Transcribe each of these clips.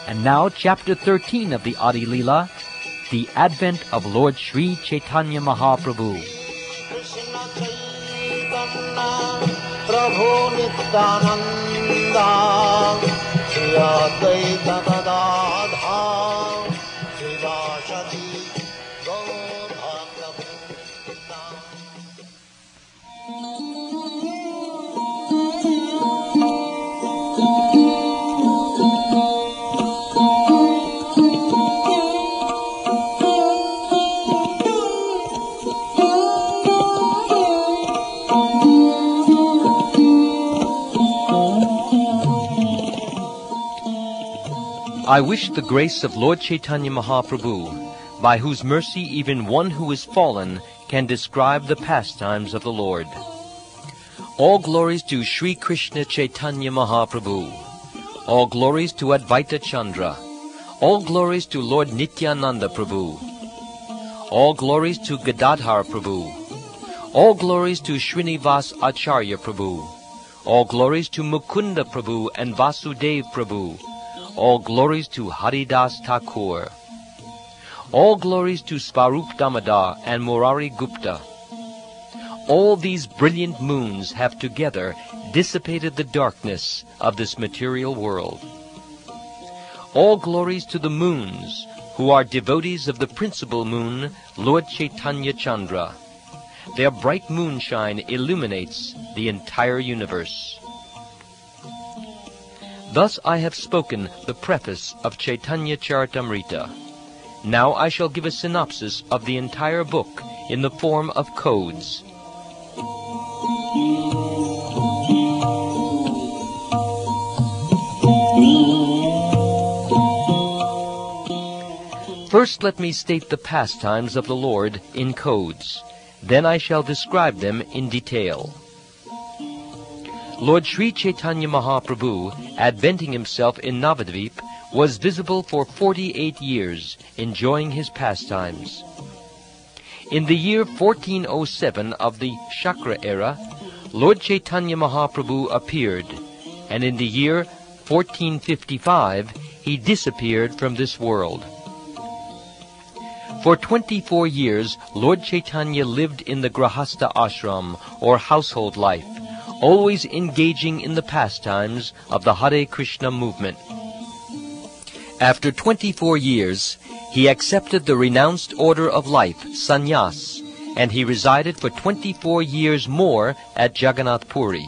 And now Chapter 13 of the Adi Leela, the Advent of Lord Sri Caitanya Mahaprabhu. I wish the grace of Lord Caitanya Mahaprabhu, by whose mercy even one who is fallen can describe the pastimes of the Lord. All glories to Sri Krishna Caitanya Mahaprabhu. All glories to Advaita Chandra. All glories to Lord Nityananda Prabhu. All glories to Gadadhar Prabhu. All glories to Srinivas Acharya Prabhu. All glories to Mukunda Prabhu and Vasudev Prabhu. All glories to Haridas Thakur. All glories to Svarup Damodar and Murari Gupta. All these brilliant moons have together dissipated the darkness of this material world. All glories to the moons, who are devotees of the principal moon, Lord Caitanya Chandra. Their bright moonshine illuminates the entire universe. Thus I have spoken the preface of Caitanya Caritamrta. Now I shall give a synopsis of the entire book in the form of codes. First let me state the pastimes of the Lord in codes. Then I shall describe them in detail. Lord Sri Caitanya Mahaprabhu, adventing himself in Navadvip, was visible for 48 years, enjoying his pastimes. In the year 1407 of the Shakra era, Lord Caitanya Mahaprabhu appeared, and in the year 1455 he disappeared from this world. For 24 years, Lord Caitanya lived in the Grahastha ashram, or household life, always engaging in the pastimes of the Hare Krishna movement. After 24 years, he accepted the renounced order of life, sannyas, and he resided for 24 years more at Jagannath Puri.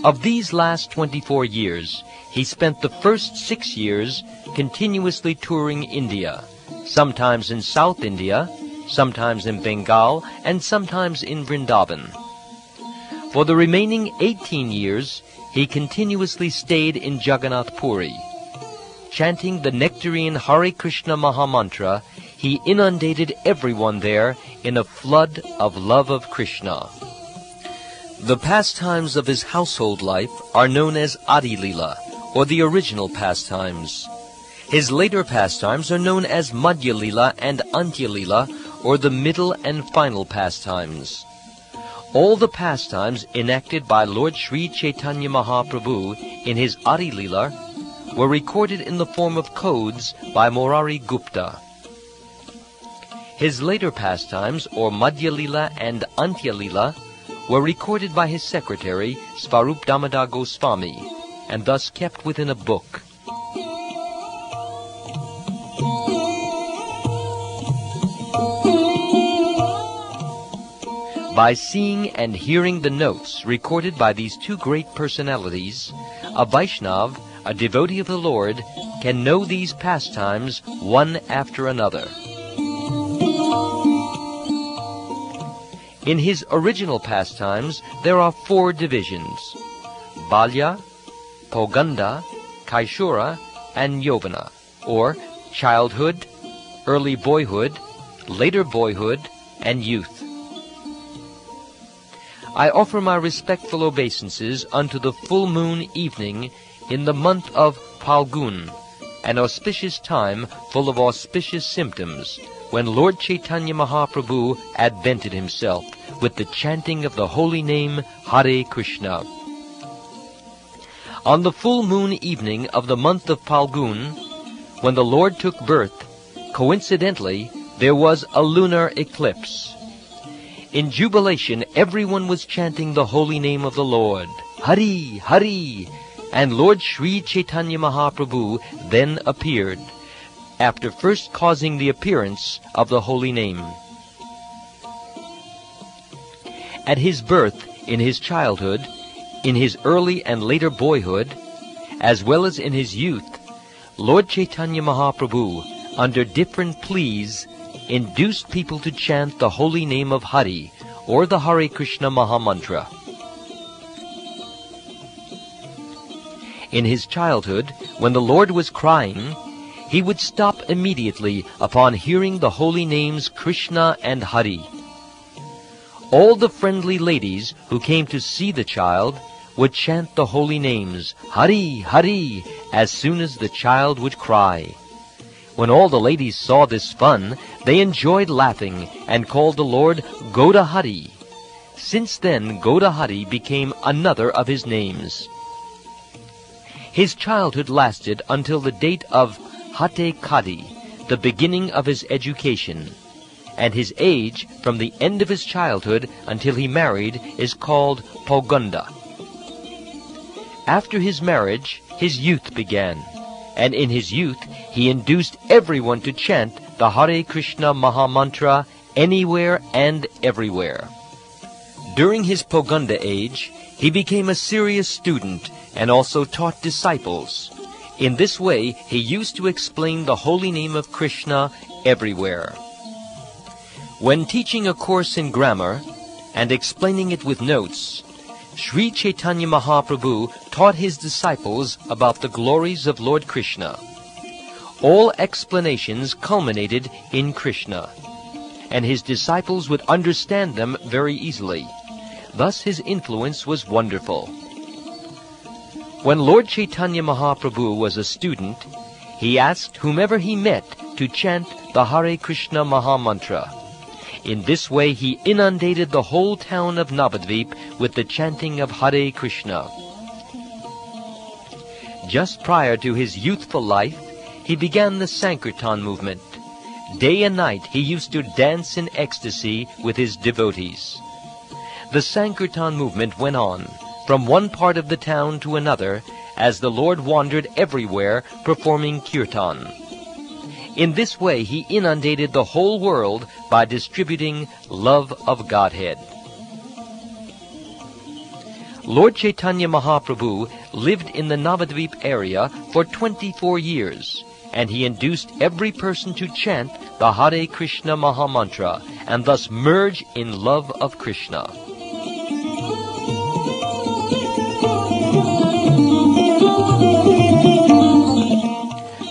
Of these last 24 years, he spent the first 6 years continuously touring India, sometimes in South India, sometimes in Bengal, and sometimes in Vrindavan. For the remaining 18 years, he continuously stayed in Jagannath Puri. Chanting the nectarine Hare Krishna Mahamantra, he inundated everyone there in a flood of love of Krishna. The pastimes of his household life are known as Adi Leela, or the original pastimes. His later pastimes are known as Madhya Leela and Antya Leela, or the middle and final pastimes. All the pastimes enacted by Lord Sri Caitanya Mahaprabhu in his Adi Leela were recorded in the form of codes by Murari Gupta. His later pastimes, or Madhya Leela and Antya Leela, were recorded by his secretary, Svarup Damodar Goswami, and thus kept within a book. By seeing and hearing the notes recorded by these two great personalities, a Vaishnav, a devotee of the Lord, can know these pastimes one after another. In his original pastimes, there are 4 divisions: Balya, Poganda, Kaishura, and Yovana, or childhood, early boyhood, later boyhood, and youth. I offer my respectful obeisances unto the full moon evening in the month of Phalgun, an auspicious time full of auspicious symptoms, when Lord Caitanya Mahaprabhu advented himself with the chanting of the holy name Hare Krishna. On the full moon evening of the month of Phalgun, when the Lord took birth, coincidentally, there was a lunar eclipse. In jubilation, everyone was chanting the holy name of the Lord, Hari, Hari, and Lord Sri Caitanya Mahaprabhu then appeared, after first causing the appearance of the holy name. At his birth, in his childhood, in his early and later boyhood, as well as in his youth, Lord Caitanya Mahaprabhu, under different pleas, induced people to chant the holy name of Hari, or the Hare Krishna Mahamantra. In his childhood, when the Lord was crying, he would stop immediately upon hearing the holy names Krishna and Hari. All the friendly ladies who came to see the child would chant the holy names, Hari, Hari, as soon as the child would cry. When all the ladies saw this fun, they enjoyed laughing and called the Lord Goda Hari. Since then, Goda Hari became another of his names. His childhood lasted until the date of Hate Kadi, the beginning of his education, and his age from the end of his childhood until he married is called Pogunda. After his marriage, his youth began, and in his youth he induced everyone to chant the Hare Krishna Mahamantra anywhere and everywhere. During his Pogunda age, he became a serious student and also taught disciples. In this way, he used to explain the holy name of Krishna everywhere. When teaching a course in grammar and explaining it with notes, Sri Caitanya Mahaprabhu taught his disciples about the glories of Lord Krishna. All explanations culminated in Krishna, and his disciples would understand them very easily. Thus his influence was wonderful. When Lord Caitanya Mahaprabhu was a student, he asked whomever he met to chant the Hare Krishna Mahamantra. In this way he inundated the whole town of Navadvip with the chanting of Hare Krishna. Just prior to his youthful life, he began the Sankirtan movement. Day and night he used to dance in ecstasy with his devotees. The Sankirtan movement went on from one part of the town to another as the Lord wandered everywhere performing kirtan. In this way he inundated the whole world by distributing love of Godhead. Lord Caitanya Mahaprabhu lived in the Navadvip area for 24 years, and he induced every person to chant the Hare Krishna Mahamantra and thus merge in love of Krishna.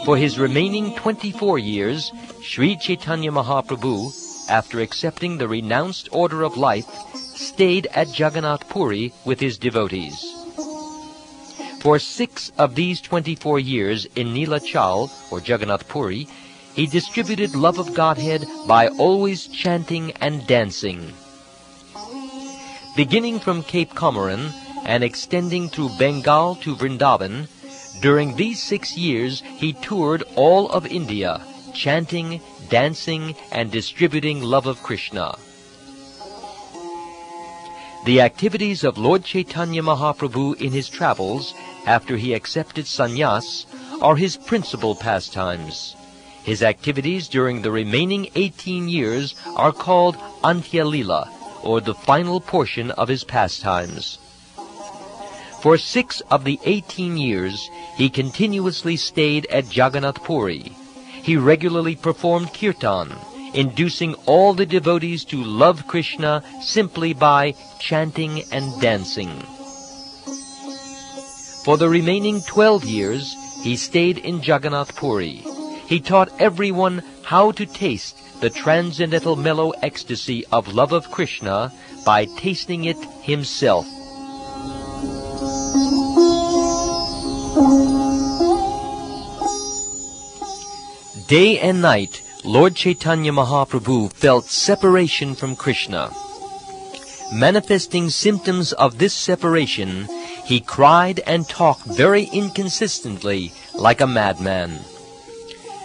For his remaining 24 years, Sri Caitanya Mahaprabhu, after accepting the renounced order of life, stayed at Jagannath Puri with his devotees. For 6 of these 24 years in Nilachal, or Jagannath Puri, he distributed love of Godhead by always chanting and dancing. Beginning from Cape Comorin and extending through Bengal to Vrindavan, during these 6 years he toured all of India, chanting, dancing, and distributing love of Krishna. The activities of Lord Caitanya Mahaprabhu in his travels, after he accepted sannyas, are his principal pastimes. His activities during the remaining 18 years are called Antya Lila, or the final portion of his pastimes. For 6 of the 18 years, he continuously stayed at Jagannath Puri. He regularly performed kirtan, inducing all the devotees to love Krishna simply by chanting and dancing. For the remaining 12 years, he stayed in Jagannath Puri. He taught everyone how to taste the transcendental mellow ecstasy of love of Krishna by tasting it himself. Day and night, Lord Caitanya Mahaprabhu felt separation from Krishna. Manifesting symptoms of this separation, he cried and talked very inconsistently, like a madman.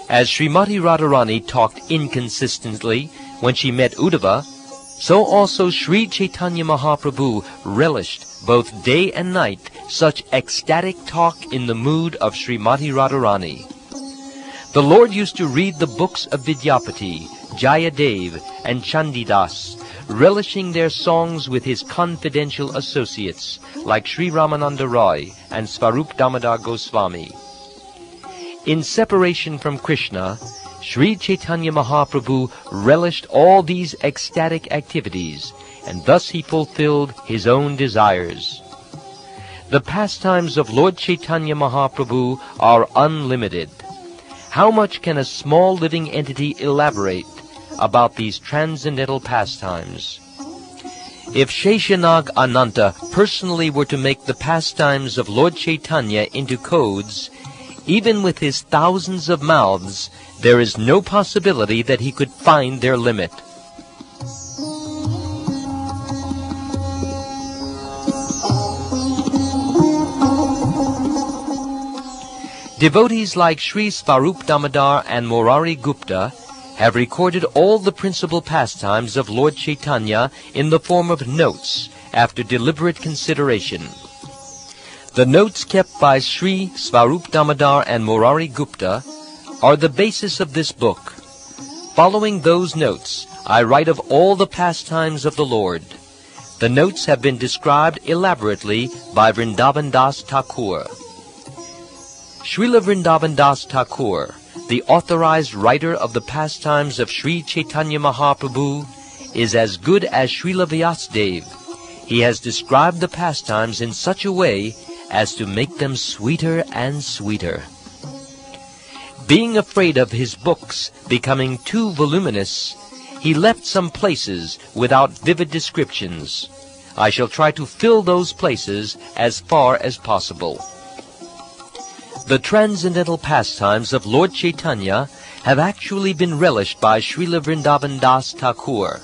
As Srimati Radharani talked inconsistently when she met Uddhava, so also Sri Caitanya Mahaprabhu relished both day and night such ecstatic talk in the mood of Srimati Radharani. The Lord used to read the books of Vidyapati, Jayadev, and Chandidas, relishing their songs with his confidential associates like Sri Ramananda Roy and Svarup Damodar Goswami. In separation from Krishna, Sri Caitanya Mahaprabhu relished all these ecstatic activities, and thus he fulfilled his own desires. The pastimes of Lord Caitanya Mahaprabhu are unlimited. How much can a small living entity elaborate about these transcendental pastimes? If Sheshanag Ananta personally were to make the pastimes of Lord Chaitanya into codes, even with his thousands of mouths, there is no possibility that he could find their limit. Devotees like Sri Svarup Damodar and Murari Gupta have recorded all the principal pastimes of Lord Chaitanya in the form of notes after deliberate consideration. The notes kept by Sri Svarup Damodar and Murari Gupta are the basis of this book. Following those notes, I write of all the pastimes of the Lord. The notes have been described elaborately by Vrindavan Das Thakur. Srila Vrindavan Das Thakur, the authorized writer of the pastimes of Sri Caitanya Mahaprabhu, is as good as Srila Vyasadeva. He has described the pastimes in such a way as to make them sweeter and sweeter. Being afraid of his books becoming too voluminous, he left some places without vivid descriptions. I shall try to fill those places as far as possible. The transcendental pastimes of Lord Chaitanya have actually been relished by Srila Vrindavan Das Thakur.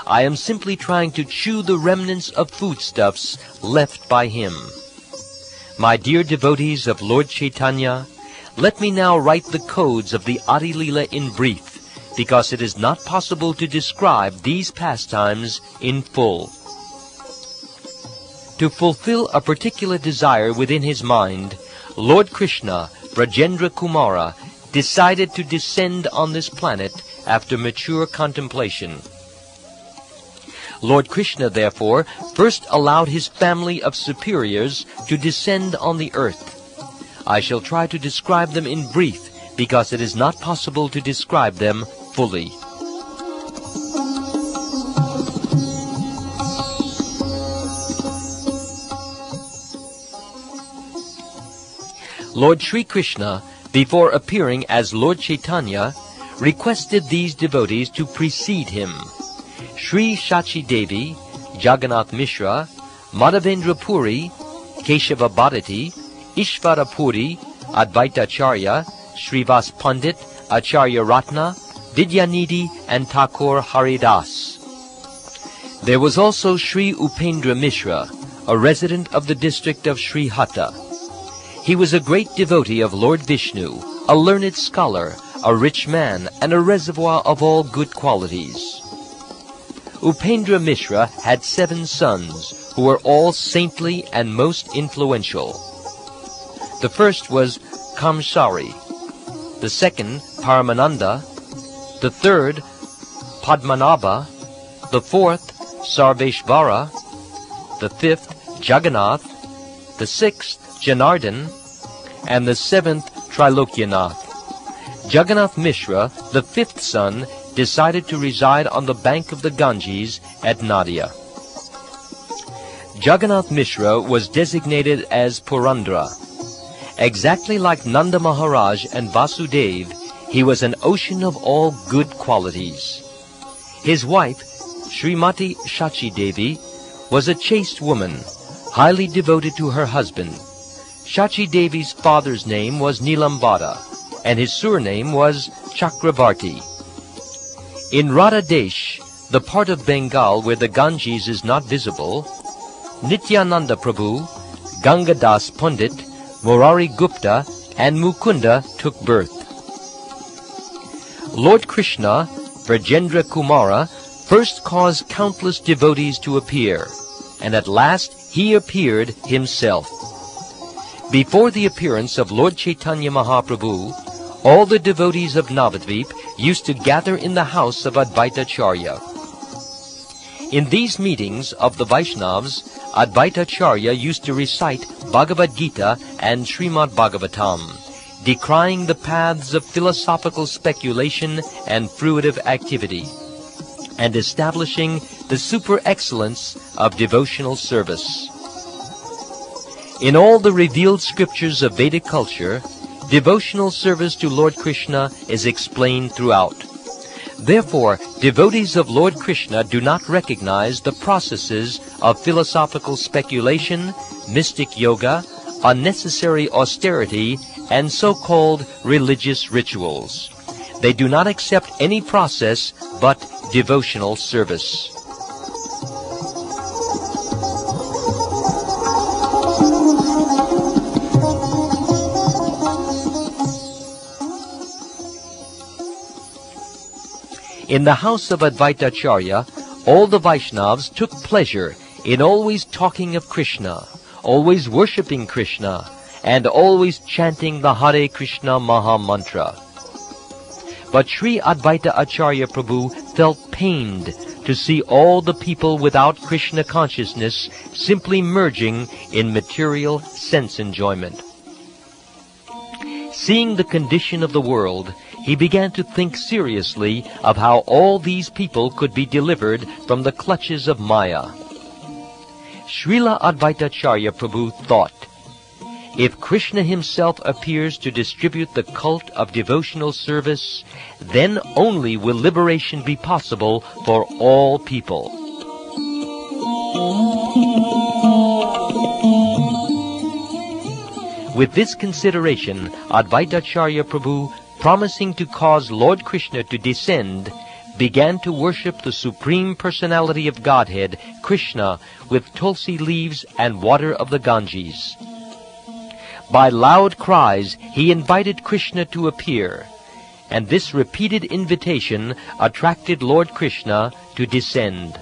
I am simply trying to chew the remnants of foodstuffs left by him. My dear devotees of Lord Chaitanya, let me now write the codes of the Adi Leela in brief, because it is not possible to describe these pastimes in full. To fulfill a particular desire within his mind, Lord Krishna, Brajendra Kumara, decided to descend on this planet after mature contemplation. Lord Krishna, therefore, first allowed his family of superiors to descend on the earth. I shall try to describe them in brief, because it is not possible to describe them fully. Lord Sri Krishna, before appearing as Lord Chaitanya, requested these devotees to precede him. Sri Shachi Devi, Jagannath Mishra, Madhavendra Puri, Keshava Bharati, Ishvara Puri, Advaita Acharya, Srivas Pandit, Acharya Ratna, Vidyanidhi, and Thakur Haridas. There was also Sri Upendra Mishra, a resident of the district of Sri Hatta. He was a great devotee of Lord Vishnu, a learned scholar, a rich man, and a reservoir of all good qualities. Upendra Mishra had 7 sons, who were all saintly and most influential. The first was Kamsari, the second Paramananda, the third Padmanabha, the fourth Sarveshvara, the fifth Jagannath, the sixth Janardhan, and the 7th Trilokyanath. Jagannath Mishra, the 5th son, decided to reside on the bank of the Ganges at Nadia. Jagannath Mishra was designated as Purandra. Exactly like Nanda Maharaj and Vasudeva, he was an ocean of all good qualities. His wife, Srimati Shachi Devi, was a chaste woman, highly devoted to her husband. Shachi Devi's father's name was Nilambada, and his surname was Chakravarti. In Radha Desh, the part of Bengal where the Ganges is not visible, Nityananda Prabhu, Gangadas Pandit, Murari Gupta, and Mukunda took birth. Lord Krishna, Brajendra Kumara, first caused countless devotees to appear, and at last he appeared himself. Before the appearance of Lord Caitanya Mahaprabhu, all the devotees of Navadvip used to gather in the house of Advaitacharya. In these meetings of the Vaishnavas, Advaitacharya used to recite Bhagavad Gita and Srimad Bhagavatam, decrying the paths of philosophical speculation and fruitive activity, and establishing the super-excellence of devotional service. In all the revealed scriptures of Vedic culture, devotional service to Lord Krishna is explained throughout. Therefore, devotees of Lord Krishna do not recognize the processes of philosophical speculation, mystic yoga, unnecessary austerity, and so-called religious rituals. They do not accept any process but devotional service. In the house of Advaitacharya, all the Vaishnavas took pleasure in always talking of Krishna, always worshipping Krishna, and always chanting the Hare Krishna Maha Mantra. But Sri Advaita Acharya Prabhu felt pained to see all the people without Krishna consciousness simply merging in material sense enjoyment. Seeing the condition of the world, he began to think seriously of how all these people could be delivered from the clutches of Maya. Srila Advaitacharya Prabhu thought, if Krishna himself appears to distribute the cult of devotional service, then only will liberation be possible for all people. With this consideration, Advaitacharya Prabhu, promising to cause Lord Krishna to descend, began to worship the Supreme Personality of Godhead, Krishna, with tulsi leaves and water of the Ganges. By loud cries, he invited Krishna to appear, and this repeated invitation attracted Lord Krishna to descend.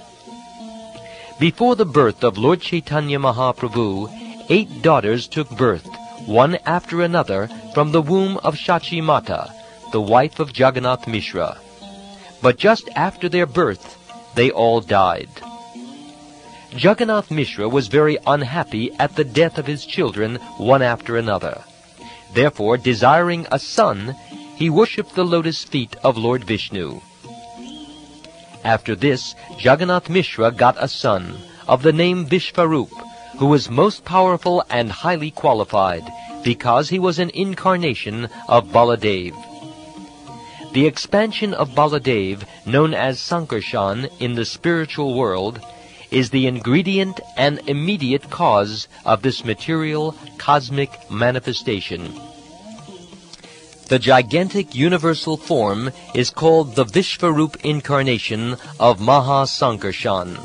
Before the birth of Lord Caitanya Mahaprabhu, 8 daughters took birth, one after another, from the womb of Shachi Mata, the wife of Jagannath Mishra. But just after their birth, they all died. Jagannath Mishra was very unhappy at the death of his children one after another. Therefore, desiring a son, he worshipped the lotus feet of Lord Vishnu. After this, Jagannath Mishra got a son, of the name Vishvarup, who was most powerful and highly qualified, because he was an incarnation of Baladev. The expansion of Baladev, known as Sankarshan in the spiritual world, is the ingredient and immediate cause of this material cosmic manifestation. The gigantic universal form is called the Vishvarup incarnation of Maha Sankarshan.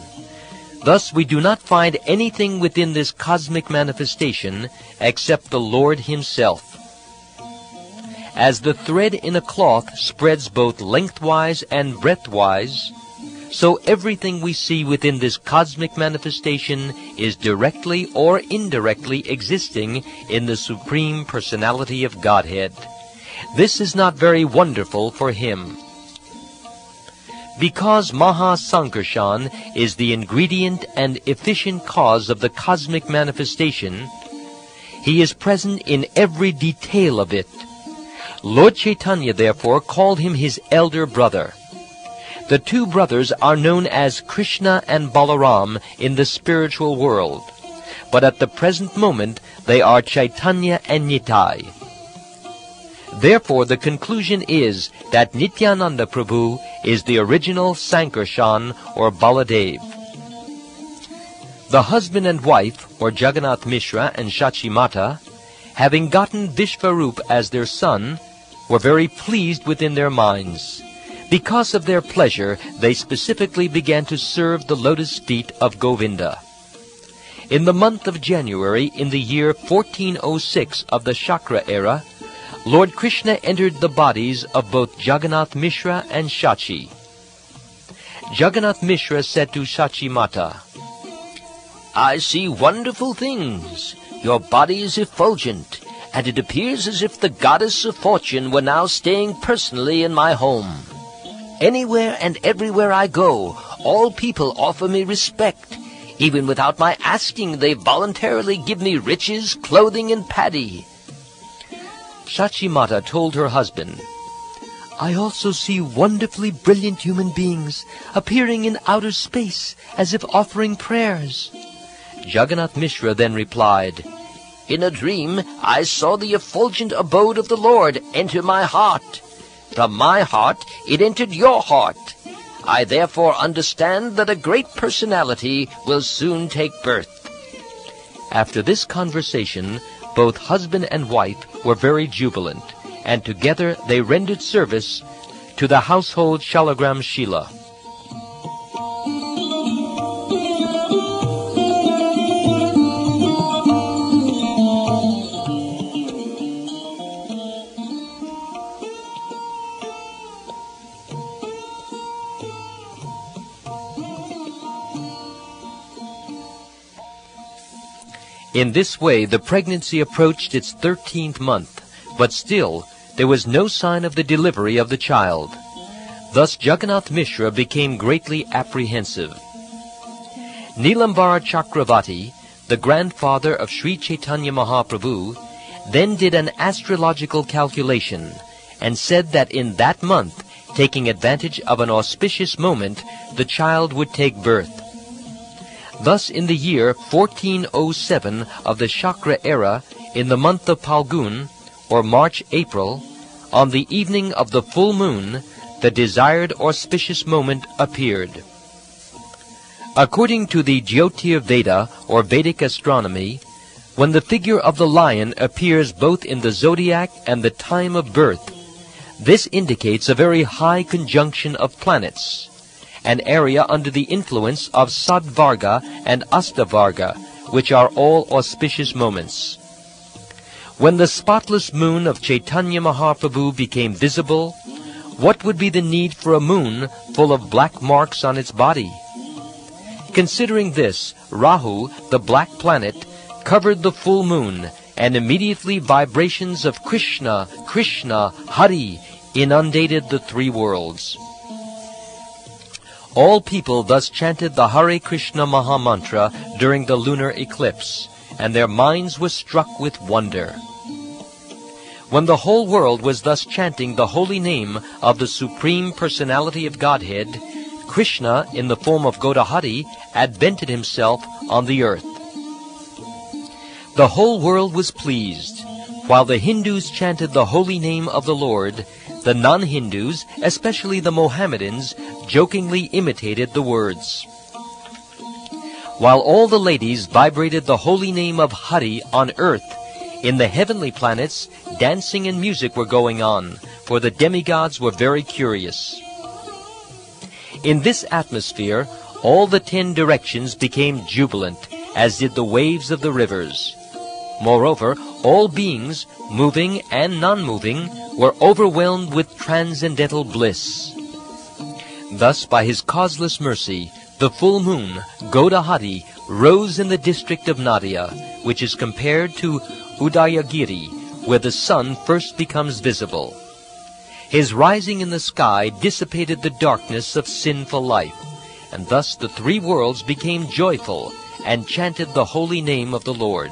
Thus we do not find anything within this cosmic manifestation except the Lord himself. As the thread in a cloth spreads both lengthwise and breadthwise, so everything we see within this cosmic manifestation is directly or indirectly existing in the Supreme Personality of Godhead. This is not very wonderful for him. Because Maha Sankarshan is the ingredient and efficient cause of the cosmic manifestation, he is present in every detail of it. Lord Caitanya therefore called him his elder brother. The 2 brothers are known as Krishna and Balaram in the spiritual world, but at the present moment they are Chaitanya and Nitai. Therefore the conclusion is that Nityananda Prabhu is the original Sankarshan or Baladev. The husband and wife, or Jagannath Mishra and Shachi Mata, having gotten Vishvarup as their son, were very pleased within their minds. Because of their pleasure, they specifically began to serve the lotus feet of Govinda. In the month of January in the year 1406 of the Chakra era, Lord Krishna entered the bodies of both Jagannath Mishra and Shachi. Jagannath Mishra said to Shachi Mata, "I see wonderful things. Your body is effulgent, and it appears as if the goddess of fortune were now staying personally in my home. Anywhere and everywhere I go, all people offer me respect. Even without my asking, they voluntarily give me riches, clothing, and paddy." Shachi Mata told her husband, "I also see wonderfully brilliant human beings appearing in outer space as if offering prayers." Jagannath Mishra then replied, "In a dream, I saw the effulgent abode of the Lord enter my heart. From my heart, it entered your heart. I therefore understand that a great personality will soon take birth." After this conversation, both husband and wife were very jubilant, and together they rendered service to the household Shalagram Shila. In this way, the pregnancy approached its 13th month, but still there was no sign of the delivery of the child. Thus Jagannath Mishra became greatly apprehensive. Nilambara Chakravarti, the grandfather of Sri Caitanya Mahaprabhu, then did an astrological calculation and said that in that month, taking advantage of an auspicious moment, the child would take birth. Thus in the year 1407 of the Chakra era, in the month of Phalgun, or March-April, on the evening of the full moon, the desired auspicious moment appeared. According to the Jyotir Veda, or Vedic astronomy, when the figure of the lion appears both in the zodiac and the time of birth, this indicates a very high conjunction of planets, an area under the influence of Sadvarga and Astavarga, which are all auspicious moments. When the spotless moon of Caitanya Mahaprabhu became visible, what would be the need for a moon full of black marks on its body? Considering this, Rahu, the black planet, covered the full moon, and immediately vibrations of Krishna, Krishna, Hari inundated the three worlds. All people thus chanted the Hare Krishna Mahamantra during the lunar eclipse, and their minds were struck with wonder. When the whole world was thus chanting the holy name of the Supreme Personality of Godhead, Krishna, in the form of Godahari, advented himself on the earth. The whole world was pleased. While the Hindus chanted the holy name of the Lord, the non-Hindus, especially the Mohammedans, jokingly imitated the words. While all the ladies vibrated the holy name of Hari on earth, in the heavenly planets, dancing and music were going on, for the demigods were very curious. In this atmosphere, all the 10 directions became jubilant, as did the waves of the rivers. Moreover, all beings, moving and non-moving, were overwhelmed with transcendental bliss. Thus, by his causeless mercy, the full moon, Godahari, rose in the district of Nadia, which is compared to Udayagiri, where the sun first becomes visible. His rising in the sky dissipated the darkness of sinful life, and thus the three worlds became joyful and chanted the holy name of the Lord.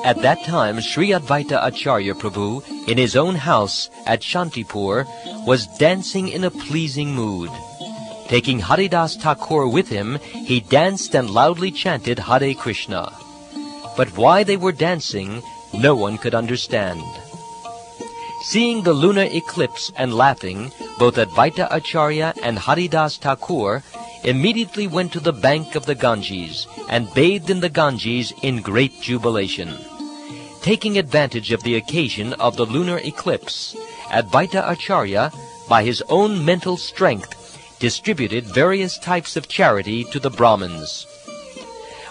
At that time, Sri Advaita Acharya Prabhu, in his own house at Shantipur, was dancing in a pleasing mood. Taking Haridas Thakur with him, he danced and loudly chanted Hare Krishna. But why they were dancing, no one could understand. Seeing the lunar eclipse and laughing, both Advaita Acharya and Haridas Thakur immediately went to the bank of the Ganges and bathed in the Ganges in great jubilation. Taking advantage of the occasion of the lunar eclipse, Advaita Acharya, by his own mental strength, distributed various types of charity to the Brahmins.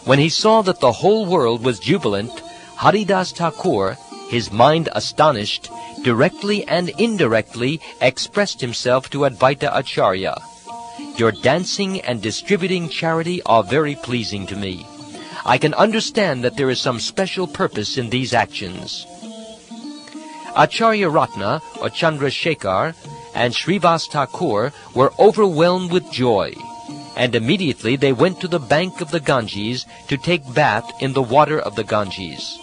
When he saw that the whole world was jubilant, Haridas Thakur, his mind astonished, directly and indirectly expressed himself to Advaita Acharya. Your dancing and distributing charity are very pleasing to me. I can understand that there is some special purpose in these actions. Acharya Ratna, or Chandrasekhar, and Srivas Thakur were overwhelmed with joy, and immediately they went to the bank of the Ganges to take bath in the water of the Ganges.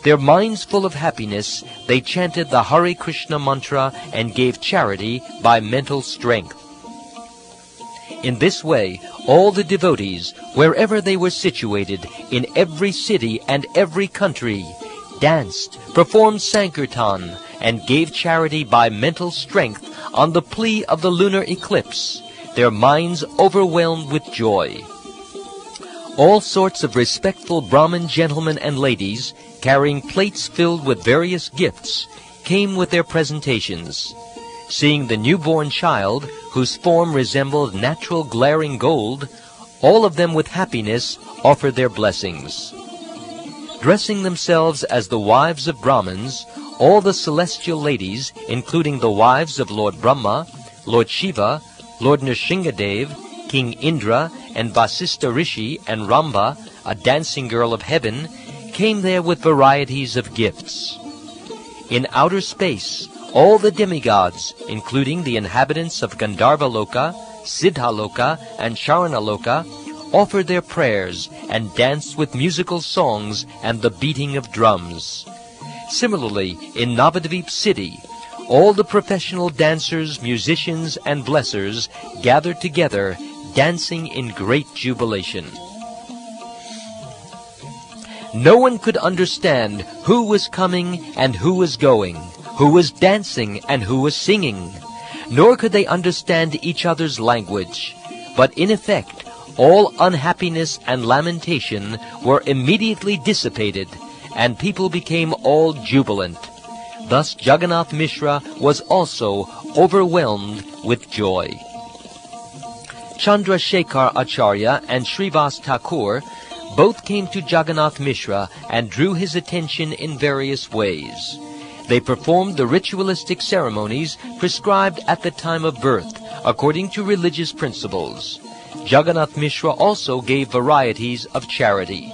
Their minds full of happiness, they chanted the Hare Krishna mantra and gave charity by mental strength. In this way, all the devotees, wherever they were situated, in every city and every country, danced, performed Sankirtan, and gave charity by mental strength on the plea of the lunar eclipse, their minds overwhelmed with joy. All sorts of respectful Brahmin gentlemen and ladies, carrying plates filled with various gifts, came with their presentations. Seeing the newborn child, whose form resembled natural glaring gold, all of them with happiness offered their blessings. Dressing themselves as the wives of Brahmins, all the celestial ladies, including the wives of Lord Brahma, Lord Shiva, Lord Nrsingadev, King Indra, and Vasistha Rishi and Ramba, a dancing girl of heaven, came there with varieties of gifts. In outer space, all the demigods, including the inhabitants of Gandharva-loka, Siddha-loka, and Charana-loka, offered their prayers and danced with musical songs and the beating of drums. Similarly, in Navadvip city, all the professional dancers, musicians, and blessers gathered together, dancing in great jubilation. No one could understand who was coming and who was going, who was dancing and who was singing, nor could they understand each other's language. But in effect, all unhappiness and lamentation were immediately dissipated, and people became all jubilant. Thus Jagannath Mishra was also overwhelmed with joy. Chandrasekhar Acharya and Srivas Thakur both came to Jagannath Mishra and drew his attention in various ways. They performed the ritualistic ceremonies prescribed at the time of birth, according to religious principles. Jagannath Mishra also gave varieties of charity.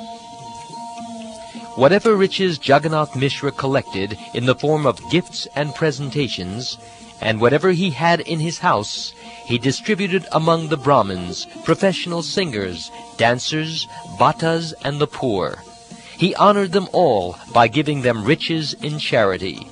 Whatever riches Jagannath Mishra collected in the form of gifts and presentations, and whatever he had in his house, he distributed among the Brahmins, professional singers, dancers, bhattas, and the poor. He honored them all by giving them riches in charity.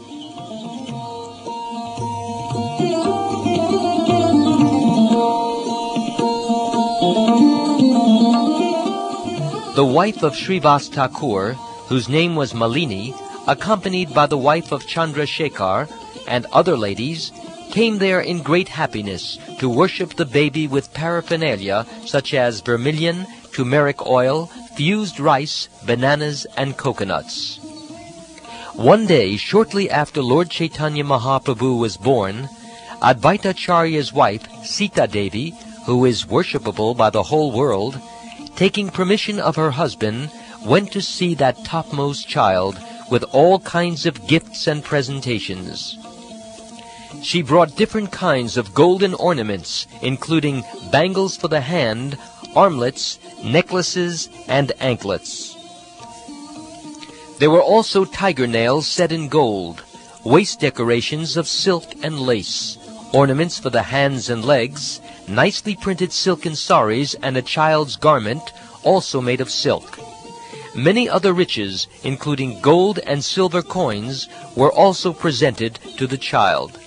The wife of Srivas Thakur, whose name was Malini, accompanied by the wife of Chandrasekhar and other ladies, came there in great happiness to worship the baby with paraphernalia such as vermilion, turmeric oil, fused rice, bananas, and coconuts. One day, shortly after Lord Caitanya Mahaprabhu was born, Advaita Acharya's wife, Sita Devi, who is worshipable by the whole world, taking permission of her husband, went to see that topmost child with all kinds of gifts and presentations. She brought different kinds of golden ornaments, including bangles for the hand, armlets, necklaces, and anklets. There were also tiger nails set in gold, waist decorations of silk and lace, ornaments for the hands and legs, nicely printed silken saris, and a child's garment, also made of silk. Many other riches, including gold and silver coins, were also presented to the child.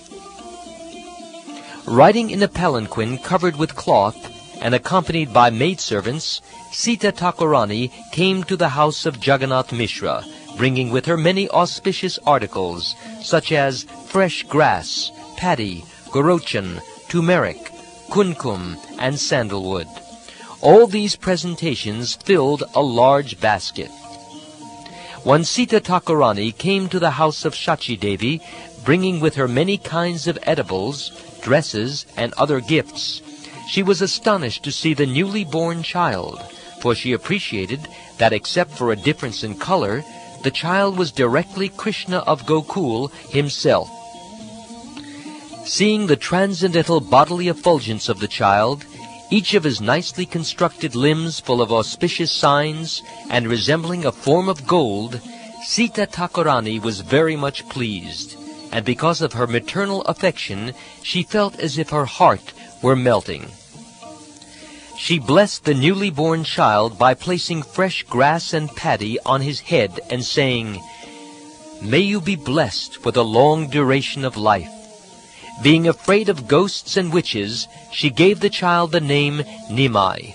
Riding in a palanquin covered with cloth and accompanied by maidservants, Sita Thakurani came to the house of Jagannath Mishra, bringing with her many auspicious articles, such as fresh grass, paddy, gorochan, turmeric, kunkum, and sandalwood. All these presentations filled a large basket. When Sita Thakurani came to the house of Shachi Devi, bringing with her many kinds of edibles, dresses, and other gifts, she was astonished to see the newly born child, for she appreciated that except for a difference in color, the child was directly Krishna of Gokul himself. Seeing the transcendental bodily effulgence of the child, each of his nicely constructed limbs full of auspicious signs and resembling a form of gold, Sita Thakurani was very much pleased, and because of her maternal affection, she felt as if her heart were melting. She blessed the newly born child by placing fresh grass and paddy on his head and saying, "May you be blessed for the long duration of life." Being afraid of ghosts and witches, she gave the child the name Nimai.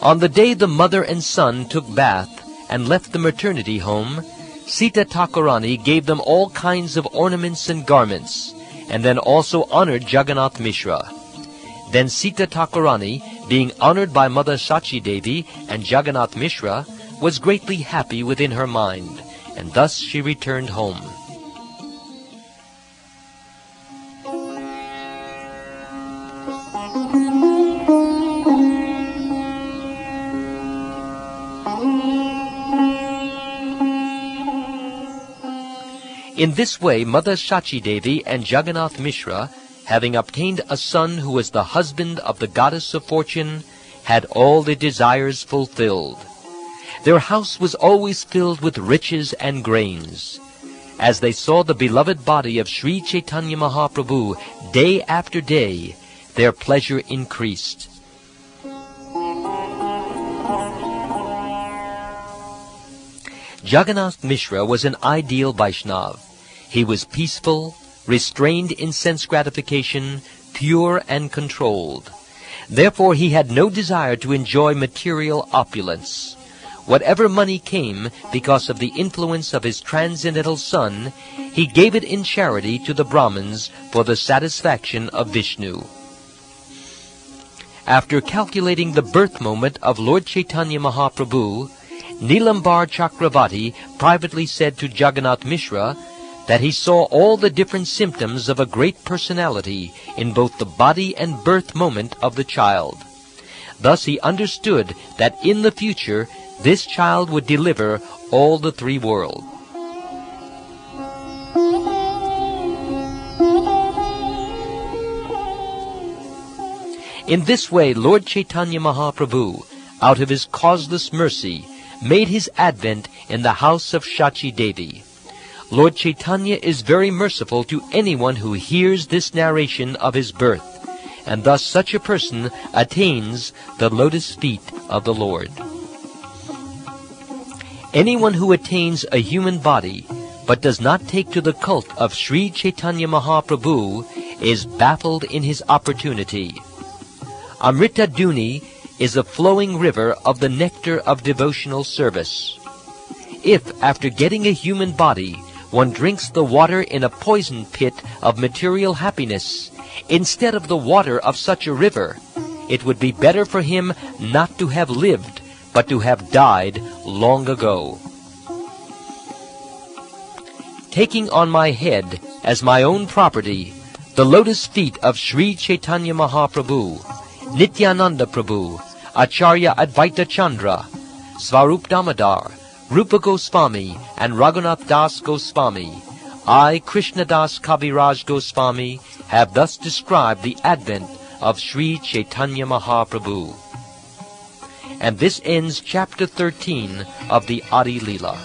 On the day the mother and son took bath and left the maternity home, Sita Thakurani gave them all kinds of ornaments and garments, and then also honored Jagannath Mishra. Then Sita Thakurani, being honored by Mother Sachi Devi and Jagannath Mishra, was greatly happy within her mind, and thus she returned home. In this way, Mother Sachi Devi and Jagannath Mishra, having obtained a son who was the husband of the goddess of fortune, had all their desires fulfilled. Their house was always filled with riches and grains. As they saw the beloved body of Sri Caitanya Mahaprabhu day after day, their pleasure increased. Jagannath Mishra was an ideal Vaishnav. He was peaceful, restrained in sense gratification, pure and controlled. Therefore he had no desire to enjoy material opulence. Whatever money came because of the influence of his transcendental son, he gave it in charity to the Brahmins for the satisfaction of Vishnu. After calculating the birth moment of Lord Caitanya Mahaprabhu, Nilambar Chakravarti privately said to Jagannath Mishra that he saw all the different symptoms of a great personality in both the body and birth moment of the child. Thus he understood that in the future this child would deliver all the three worlds. In this way, Lord Caitanya Mahaprabhu, out of his causeless mercy, made his advent in the house of Sachi Devi. Lord Caitanya is very merciful to anyone who hears this narration of his birth, and thus such a person attains the lotus feet of the Lord. Anyone who attains a human body but does not take to the cult of Sri Caitanya Mahaprabhu is baffled in his opportunity. Amrita Duni is a flowing river of the nectar of devotional service. If, after getting a human body, one drinks the water in a poison pit of material happiness, instead of the water of such a river, it would be better for him not to have lived, but to have died long ago. Taking on my head as my own property the lotus feet of Sri Caitanya Mahaprabhu, Nityananda Prabhu, Acharya Advaita Chandra, Svarup Damodar, Rupa Goswami, and Raghunath Das Goswami, I, Krishna Das Kaviraj Goswami, have thus described the advent of Sri Caitanya Mahaprabhu. And this ends chapter 13 of the Adi Leela.